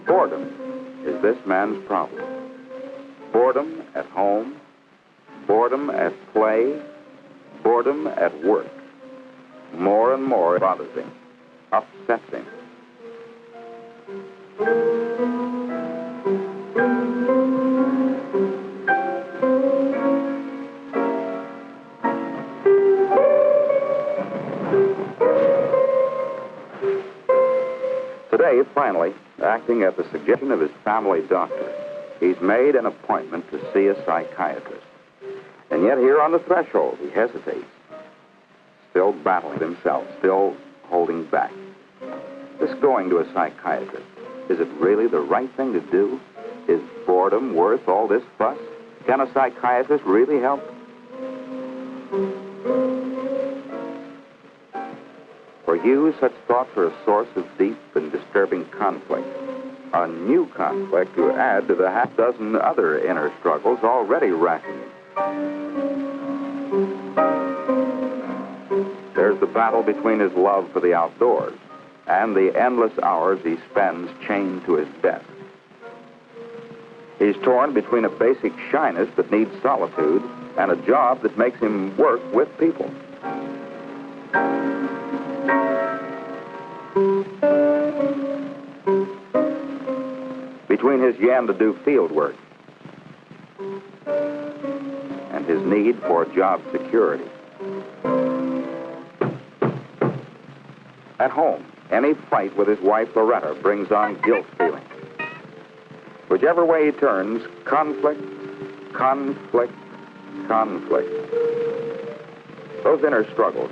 Boredom is this man's problem. Boredom at home, boredom at play, boredom at work. More and more bothers him, upsets him. Today, finally, acting at the suggestion of his family doctor, he's made an appointment to see a psychiatrist. And yet here on the threshold, he hesitates, still battling himself, still holding back. This going to a psychiatrist, is it really the right thing to do? Is boredom worth all this fuss? Can a psychiatrist really help? For you, such thoughts are a source of deep and disturbing conflict. A new conflict to add to the half-dozen other inner struggles already racking him. There's the battle between his love for the outdoors and the endless hours he spends chained to his desk. He's torn between a basic shyness that needs solitude and a job that makes him work with people. Between his yen to do field work and his need for job security. At home, any fight with his wife Loretta brings on guilt feelings. Whichever way he turns, conflict, conflict, conflict. Those inner struggles,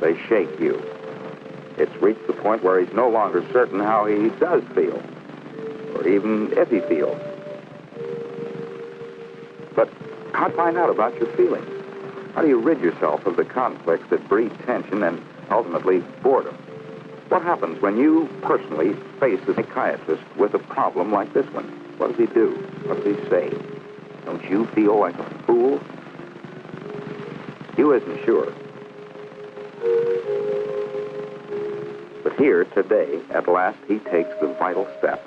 they shake you. It's reached the point where he's no longer certain how he does feel, or even if he feels. But how to find out about your feelings? How do you rid yourself of the conflicts that breed tension and ultimately boredom? What happens when you personally face a psychiatrist with a problem like this one? What does he do? What does he say? Don't you feel like a fool? Hugh isn't sure. But here, today, at last, he takes the vital step.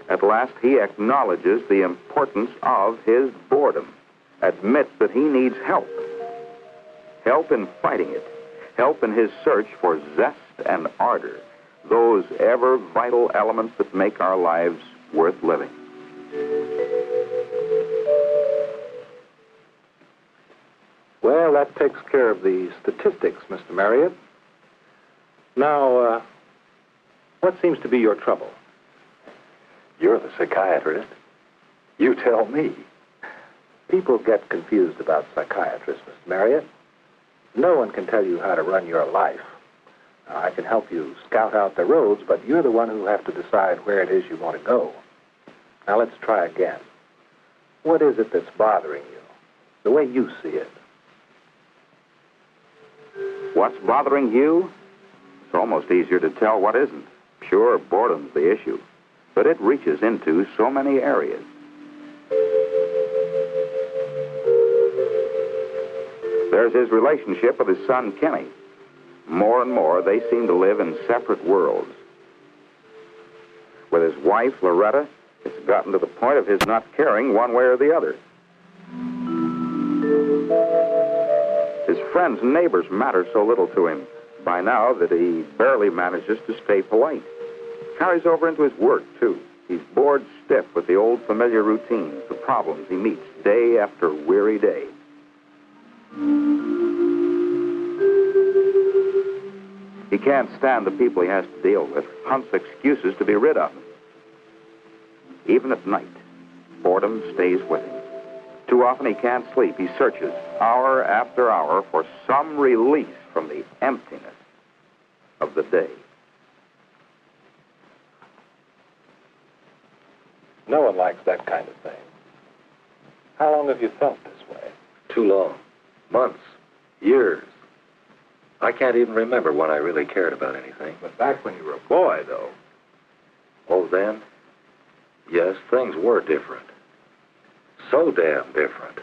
At last, he acknowledges the importance of his boredom, admits that he needs help. Help in fighting it. Help in his search for zest and ardor, those ever vital elements that make our lives worth living. Well, that takes care of the statistics, Mr. Marriott. Now, what seems to be your trouble? You're the psychiatrist. You tell me. People get confused about psychiatrists, Mr. Marriott. No one can tell you how to run your life. Now, I can help you scout out the roads, but you're the one who has to decide where it is you want to go. Now, let's try again. What is it that's bothering you, the way you see it? What's bothering you? It's almost easier to tell what isn't. Sure, boredom's the issue, but it reaches into so many areas. There's his relationship with his son, Kenny. More and more, they seem to live in separate worlds. With his wife, Loretta, it's gotten to the point of his not caring one way or the other. His friends and neighbors matter so little to him by now that he barely manages to stay polite. Carries over into his work, too. He's bored stiff with the old familiar routines, the problems he meets day after weary day. He can't stand the people he has to deal with, hunts excuses to be rid of them. Even at night, boredom stays with him. Too often he can't sleep. He searches hour after hour for some release from the emptiness of the day. No one likes that kind of thing. How long have you felt this way? Too long. Months. Years. I can't even remember when I really cared about anything. But back when you were a boy, though. Oh, then? Yes, things were different. So damn different.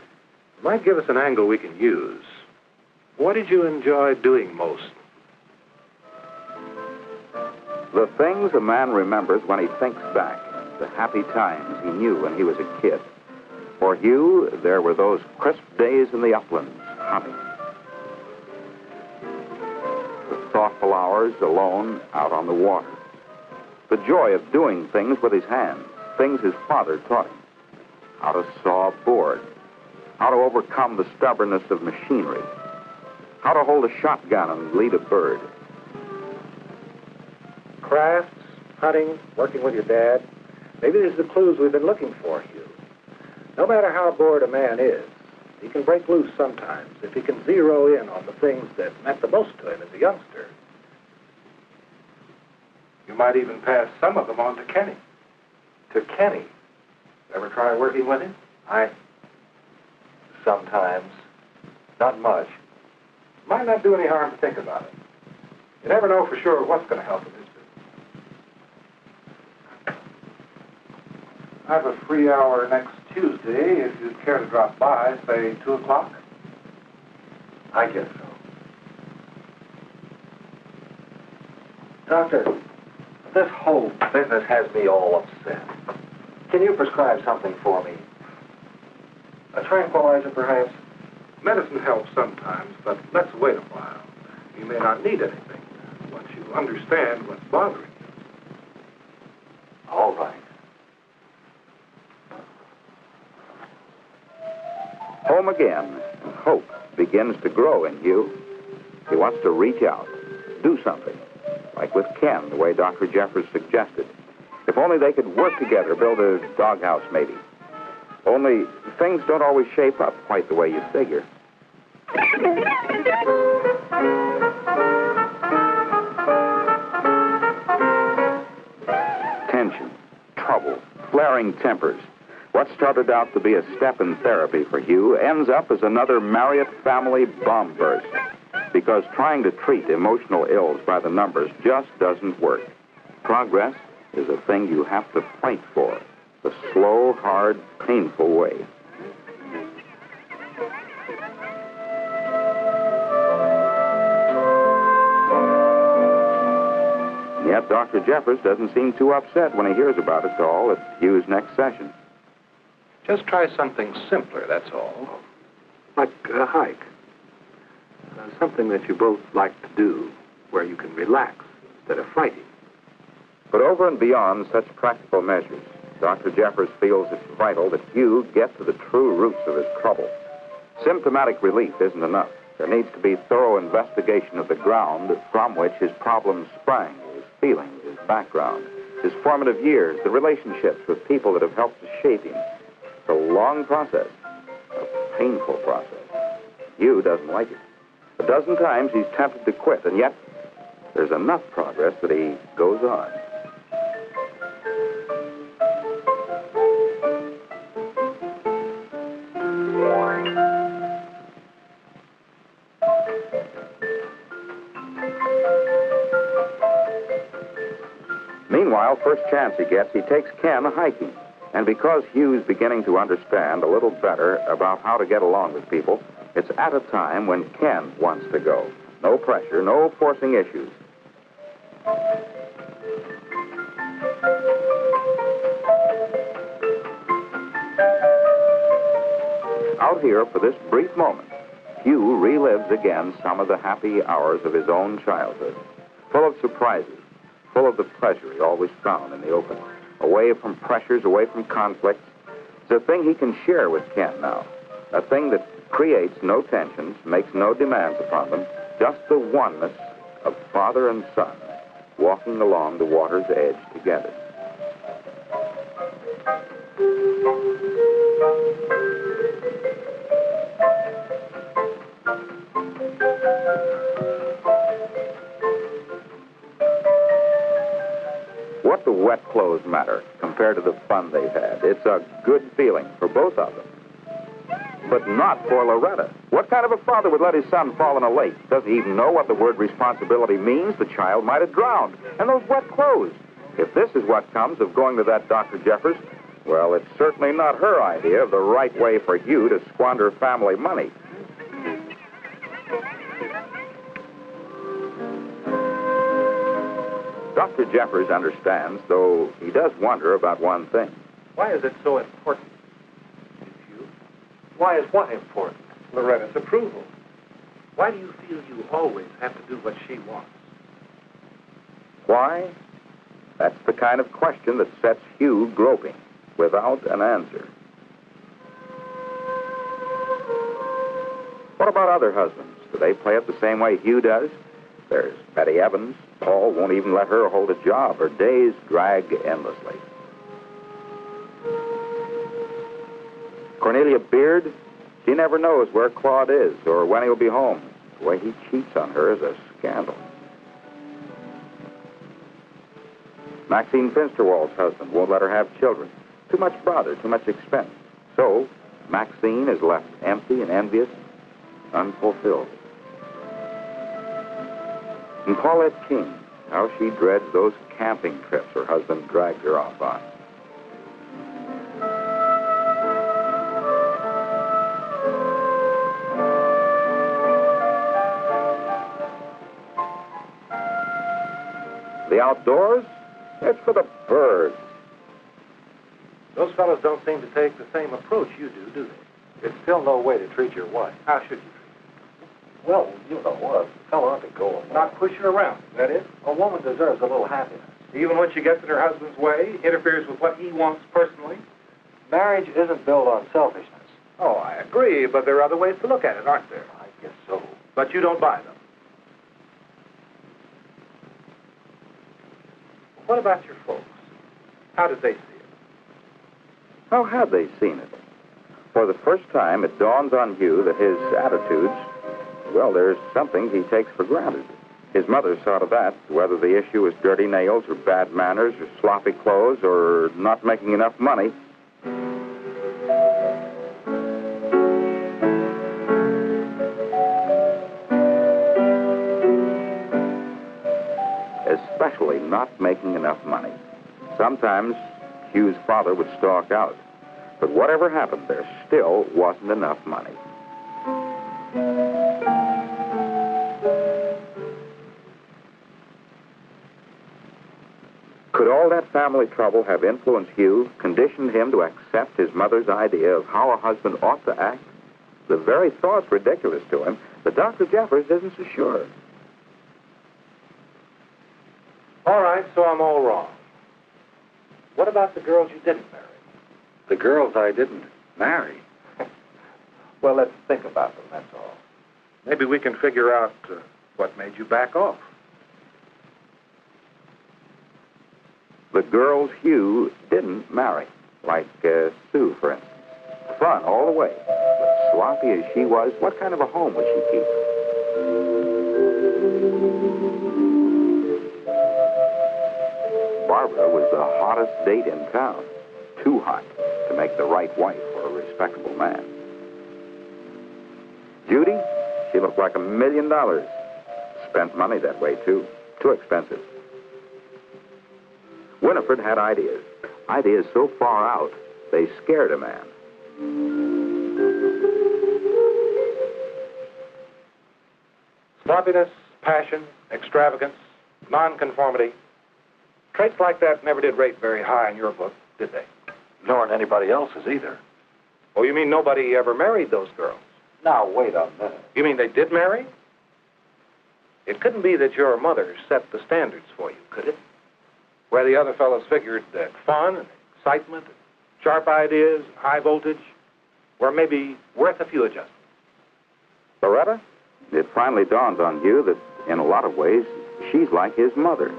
You might give us an angle we can use. What did you enjoy doing most? The things a man remembers when he thinks back, the happy times he knew when he was a kid. For Hugh, there were those crisp days in the uplands, hunting. The thoughtful hours alone out on the water. The joy of doing things with his hands, things his father taught him. How to saw a board, how to overcome the stubbornness of machinery, how to hold a shotgun and lead a bird. Crafts, hunting, working with your dad. Maybe these are the clues we've been looking for, Hugh. No matter how bored a man is, he can break loose sometimes if he can zero in on the things that meant the most to him as a youngster. You might even pass some of them on to Kenny. To Kenny? Ever try working with him? Sometimes. Not much. Might not do any harm to think about it. You never know for sure what's going to help in this business. I have a free hour next Tuesday, if you'd care to drop by, say 2 o'clock. I guess so. Doctor, this whole business has me all upset. Can you prescribe something for me? A tranquilizer, perhaps? Medicine helps sometimes, but let's wait a while. You may not need anything once you understand what's bothering you. All right. Home again, and hope begins to grow in Hugh. He wants to reach out, do something, like with Ken, the way Dr. Jeffers suggested. If only they could work together, build a doghouse maybe. Only things don't always shape up quite the way you figure. Tension, trouble, flaring tempers. What started out to be a step in therapy for Hugh ends up as another Marriott family bomb burst. Because trying to treat emotional ills by the numbers just doesn't work. Progress is a thing you have to fight for. The slow, hard, painful way. Yet Dr. Jeffers doesn't seem too upset when he hears about it all at Hugh's next session. Just try something simpler, that's all. Like a hike. Something that you both like to do, where you can relax instead of fighting. But over and beyond such practical measures, Dr. Jeffers feels it's vital that Hugh get to the true roots of his trouble. Symptomatic relief isn't enough. There needs to be thorough investigation of the ground from which his problems sprang, his feelings, his background, his formative years, the relationships with people that have helped to shape him. It's a long process, a painful process. Hugh doesn't like it. A dozen times he's tempted to quit, and yet there's enough progress that he goes on. Meanwhile, first chance he gets, he takes Ken hiking. And because Hugh's beginning to understand a little better about how to get along with people, it's at a time when Ken wants to go. No pressure, no forcing issues. out here for this brief moment, Hugh relives again some of the happy hours of his own childhood, full of surprises, full of the pleasure he always found in the open, away from pressures, away from conflicts. It's a thing he can share with Ken now, a thing that creates no tensions, makes no demands upon them, just the oneness of father and son walking along the water's edge together. What do wet clothes matter compared to the fun they've had? It's a good feeling for both of them. But not for Loretta. What kind of a father would let his son fall in a lake? Doesn't he even know what the word responsibility means? The child might have drowned. And those wet clothes. If this is what comes of going to that Dr. Jeffers, well, it's certainly not her idea of the right way for Hugh to squander family money. Dr. Jeffers understands, though he does wonder about one thing. Why is it so important to you? Why is what important? Loretta's approval. Why do you feel you always have to do what she wants? Why? That's the kind of question that sets Hugh groping without an answer. What about other husbands? Do they play it the same way Hugh does? There's Betty Evans. Paul won't even let her hold a job. Her days drag endlessly. Cornelia Beard, she never knows where Claude is or when he'll be home. The way he cheats on her is a scandal. Maxine Finsterwald's husband won't let her have children. Too much bother, too much expense. So, Maxine is left empty and envious, unfulfilled. And Paulette King, how she dreads those camping trips her husband drags her off on. The outdoors? It's for the birds. Those fellows don't seem to take the same approach you do they? It's still no way to treat your wife. How should you treat her? Well, you know, a fellow ought to go. Not push her around, is that it? A woman deserves a little happiness. Even when she gets in her husband's way, interferes with what he wants personally? Marriage isn't built on selfishness. Oh, I agree, but there are other ways to look at it, aren't there? I guess so. But you don't buy them. What about your folks? How did they see it? How have they seen it? For the first time, it dawns on Hugh that his attitudes, well, there's something he takes for granted. His mother saw to that, whether the issue was dirty nails or bad manners or sloppy clothes or not making enough money. Especially not making enough money. Sometimes Hugh's father would stalk out. But whatever happened, there still wasn't enough money. Could all that family trouble have influenced Hugh, conditioned him to accept his mother's idea of how a husband ought to act? The very thought's ridiculous to him, but Dr. Jeffers isn't so sure. All right, so I'm all wrong. What about the girls you didn't marry? The girls I didn't marry. Well, let's think about them, that's all. Maybe we can figure out what made you back off. The girls Hugh didn't marry, like Sue, for instance. Fun all the way. But sloppy as she was, what kind of a home would she keep? Barbara was the hottest date in town. Too hot to make the right wife for a respectable man. Judy, she looked like $1 million. Spent money that way, too. Too expensive. Winifred had ideas. Ideas so far out, they scared a man. Sloppiness, passion, extravagance, nonconformity. Traits like that never did rate very high in your book, did they? Nor in anybody else's either. Oh, you mean nobody ever married those girls? Now, wait a minute. You mean they did marry? It couldn't be that your mother set the standards for you, could it? Where the other fellows figured that fun and excitement and sharp ideas, high voltage, were maybe worth a few adjustments. Loretta, it finally dawns on you that in a lot of ways, she's like his mother.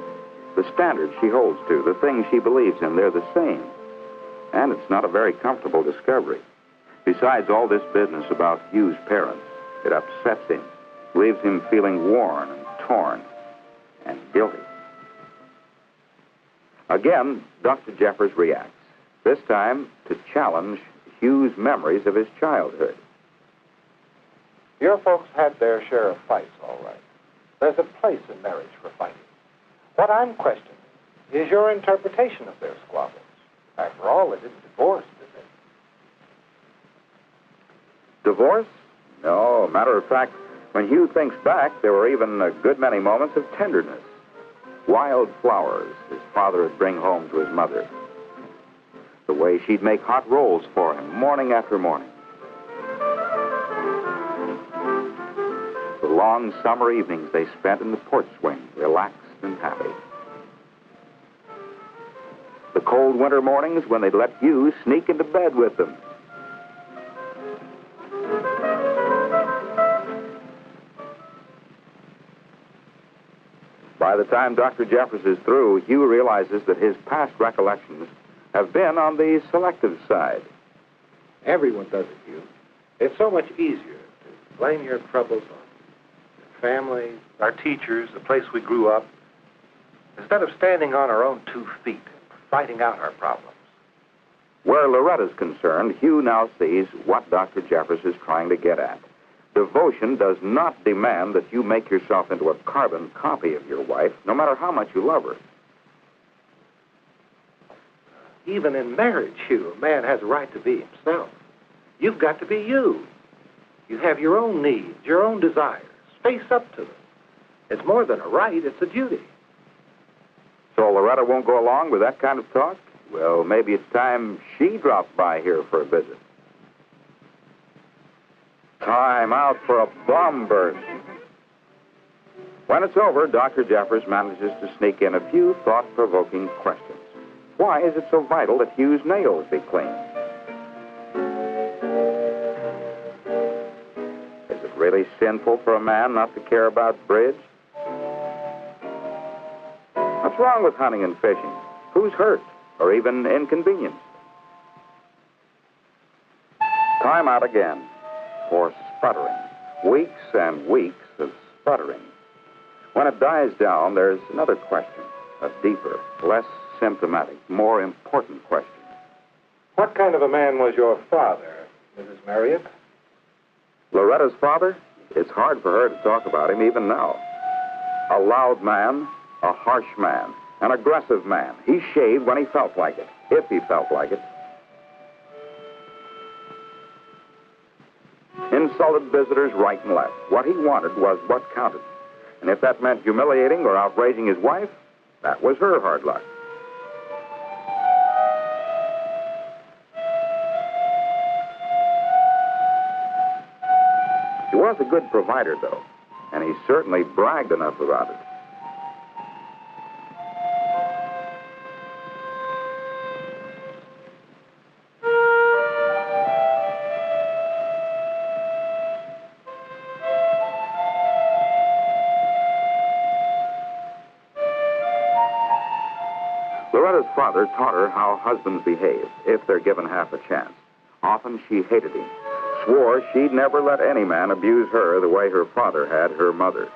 The standards she holds to, the things she believes in, they're the same. And it's not a very comfortable discovery. Besides all this business about Hugh's parents, it upsets him, leaves him feeling worn and torn and guilty. Again, Dr. Jeffers reacts, this time to challenge Hugh's memories of his childhood. Your folks had their share of fights, all right. There's a place in marriage for fighting. What I'm questioning is your interpretation of their squabbles. After all, it isn't divorce, is it? Divorce? No. Matter of fact, when Hugh thinks back, there were even a good many moments of tenderness. Wild flowers his father would bring home to his mother. The way she'd make hot rolls for him morning after morning. The long summer evenings they spent in the porch swing, relaxed and happy. The cold winter mornings when they'd let Hugh sneak into bed with them. By the time Dr. Jeffers is through, Hugh realizes that his past recollections have been on the selective side. Everyone does it, Hugh. It's so much easier to blame your troubles on your family, our teachers, the place we grew up, instead of standing on our own 2 feet and fighting out our problems. Where Loretta's concerned, Hugh now sees what Dr. Jeffers is trying to get at. Devotion does not demand that you make yourself into a carbon copy of your wife, no matter how much you love her. Even in marriage, Hugh, a man has a right to be himself. You've got to be you. You have your own needs, your own desires. Face up to them. It's more than a right, it's a duty. So Loretta won't go along with that kind of talk? Well, maybe it's time she dropped by here for a visit. Time out for a bomb burst. When it's over, Dr. Jeffers manages to sneak in a few thought-provoking questions. Why is it so vital that Hugh's nails be clean? Is it really sinful for a man not to care about bridge? What's wrong with hunting and fishing? Who's hurt or even inconvenienced? Time out again for sputtering. Weeks and weeks of sputtering. When it dies down, there's another question, a deeper, less symptomatic, more important question. What kind of a man was your father, Mrs. Marriott? Loretta's father? It's hard for her to talk about him even now. A loud man, a harsh man, an aggressive man. He shaved when he felt like it, if he felt like it. Insulted visitors right and left. What he wanted was what counted. And if that meant humiliating or outraging his wife, that was her hard luck. He was a good provider, though, and he certainly bragged enough about it. Loretta's father taught her how husbands behave if they're given half a chance. Often she hated him, swore she'd never let any man abuse her the way her father had her mother.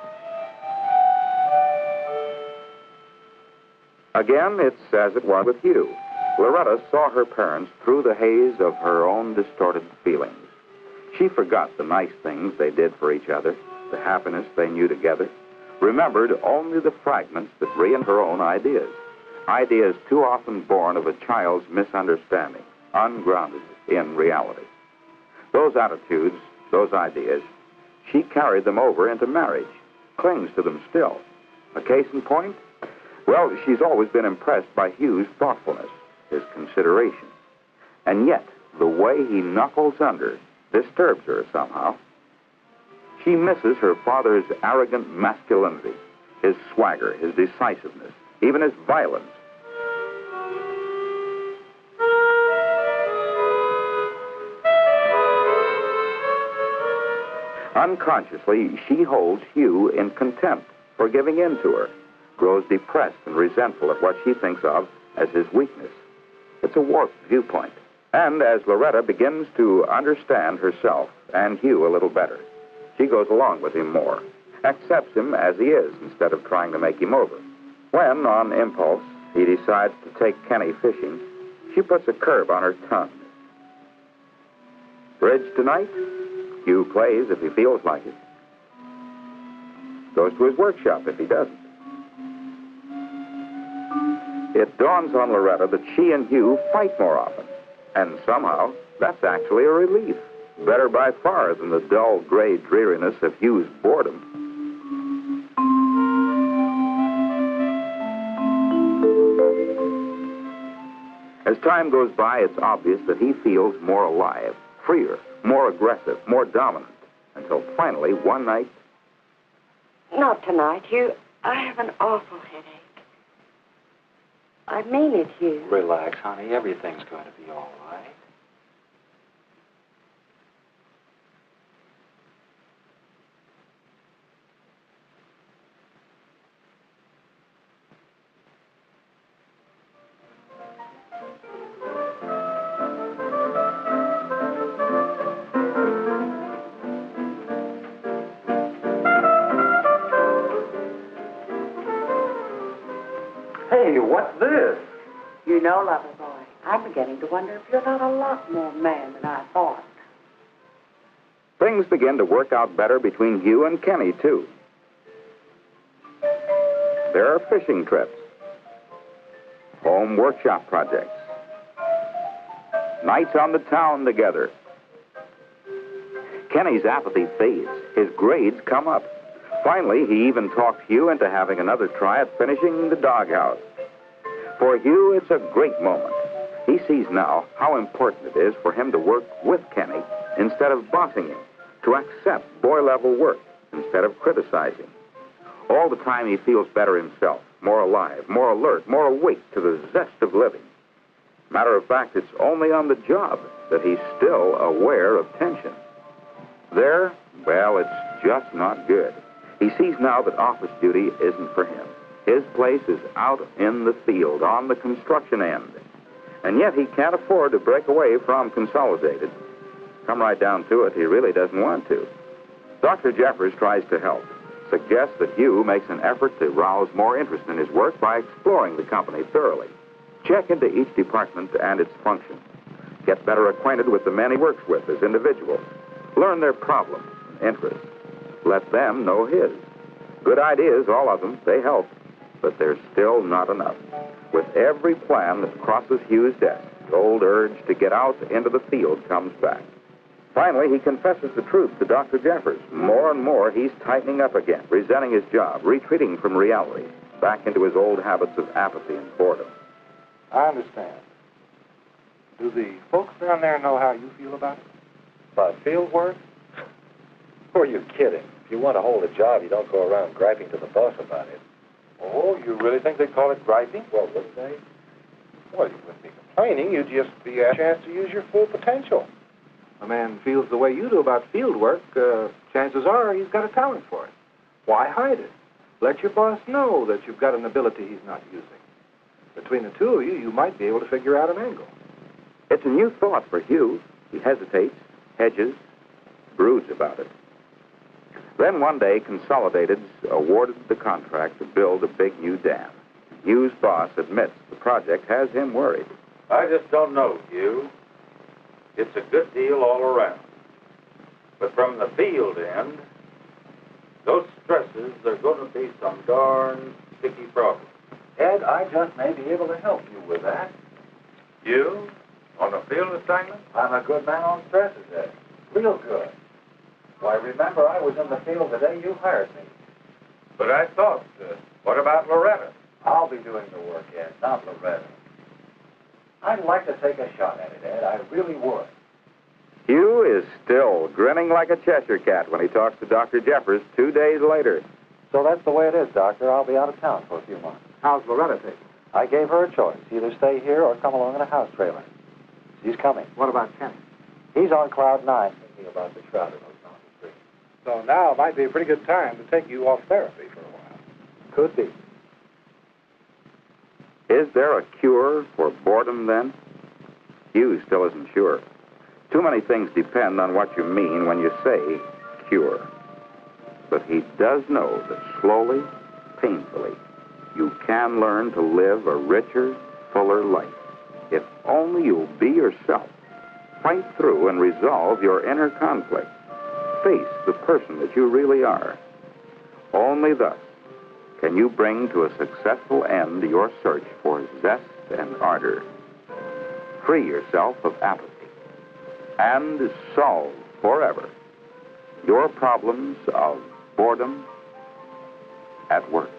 Again, it's as it was with Hugh. Loretta saw her parents through the haze of her own distorted feelings. She forgot the nice things they did for each other, the happiness they knew together, remembered only the fragments that reinforced her own ideas. Ideas too often born of a child's misunderstanding, ungrounded in reality. Those attitudes, those ideas, she carried them over into marriage, clings to them still. A case in point? Well, she's always been impressed by Hugh's thoughtfulness, his consideration. And yet, the way he knuckles under disturbs her somehow. She misses her father's arrogant masculinity, his swagger, his decisiveness, even his violence. Unconsciously, she holds Hugh in contempt for giving in to her, grows depressed and resentful at what she thinks of as his weakness. It's a warped viewpoint. And as Loretta begins to understand herself and Hugh a little better, she goes along with him more, accepts him as he is instead of trying to make him over. When, on impulse, he decides to take Kenny fishing, she puts a curb on her tongue. Bridge tonight? Hugh plays if he feels like it. Goes to his workshop if he doesn't. It dawns on Loretta that she and Hugh fight more often. And somehow, that's actually a relief. Better by far than the dull, gray dreariness of Hugh's boredom. As time goes by, it's obvious that he feels more alive, freer, more aggressive, more dominant, until finally, one night... Not tonight, Hugh. I have an awful headache. I mean it, Hugh. Relax, honey. Everything's going to be all right. Hey, what's this? You know, lover boy, I'm beginning to wonder if you're not a lot more man than I thought. Things begin to work out better between Hugh and Kenny, too. There are fishing trips, home workshop projects, nights on the town together. Kenny's apathy fades. His grades come up. Finally, he even talks Hugh into having another try at finishing the doghouse. For Hugh, it's a great moment. He sees now how important it is for him to work with Kenny instead of bossing him, to accept boy-level work instead of criticizing. All the time he feels better himself, more alive, more alert, more awake to the zest of living. Matter of fact, it's only on the job that he's still aware of tension. There, well, it's just not good. He sees now that office duty isn't for him. His place is out in the field, on the construction end. And yet he can't afford to break away from Consolidated. Come right down to it, he really doesn't want to. Dr. Jeffers tries to help, suggests that Hugh makes an effort to rouse more interest in his work by exploring the company thoroughly. Check into each department and its function. Get better acquainted with the men he works with as individuals. Learn their problems and interests. Let them know his. Good ideas, all of them, they help, but they're still not enough. With every plan that crosses Hugh's desk, the old urge to get out into the field comes back. Finally, he confesses the truth to Dr. Jeffers. More and more, he's tightening up again, resenting his job, retreating from reality, back into his old habits of apathy and boredom. I understand. Do the folks down there know how you feel about it? About field work? Who are you kidding? If you want to hold a job, you don't go around griping to the boss about it. Oh, you really think they call it griping? Well, wouldn't they? Well, you wouldn't be complaining. You'd just be a chance to use your full potential. A man feels the way you do about field work, chances are he's got a talent for it. Why hide it? Let your boss know that you've got an ability he's not using. Between the two of you, you might be able to figure out an angle. It's a new thought for Hugh. He hesitates, hedges, broods about it. Then one day, Consolidated's awarded the contract to build a big new dam. Hugh's boss admits the project has him worried. I just don't know, Hugh. It's a good deal all around. But from the field end, those stresses are going to be some darn sticky problems. Ed, I just may be able to help you with that. You? On a field assignment? I'm a good man on stresses, Ed. Real good. Why, remember, I was in the field the day you hired me. But I thought, what about Loretta? I'll be doing the work, Ed, not Loretta. I'd like to take a shot at it, Ed. I really would. Hugh is still grinning like a Cheshire cat when he talks to Dr. Jeffers 2 days later. So that's the way it is, Doctor. I'll be out of town for a few months. How's Loretta taking? I gave her a choice. Either stay here or come along in a house trailer. She's coming. What about Kenny? He's on cloud 9 thinking about the shroud in those mountain trees. So now might be a pretty good time to take you off therapy for a while. Could be. Is there a cure for boredom, then? Hugh still isn't sure. Too many things depend on what you mean when you say cure. But he does know that slowly, painfully, you can learn to live a richer, fuller life. If only you'll be yourself. Fight through and resolve your inner conflict. Face the person that you really are. Only thus can you bring to a successful end your search for zest and ardor. Free yourself of apathy and solve forever your problems of boredom at work.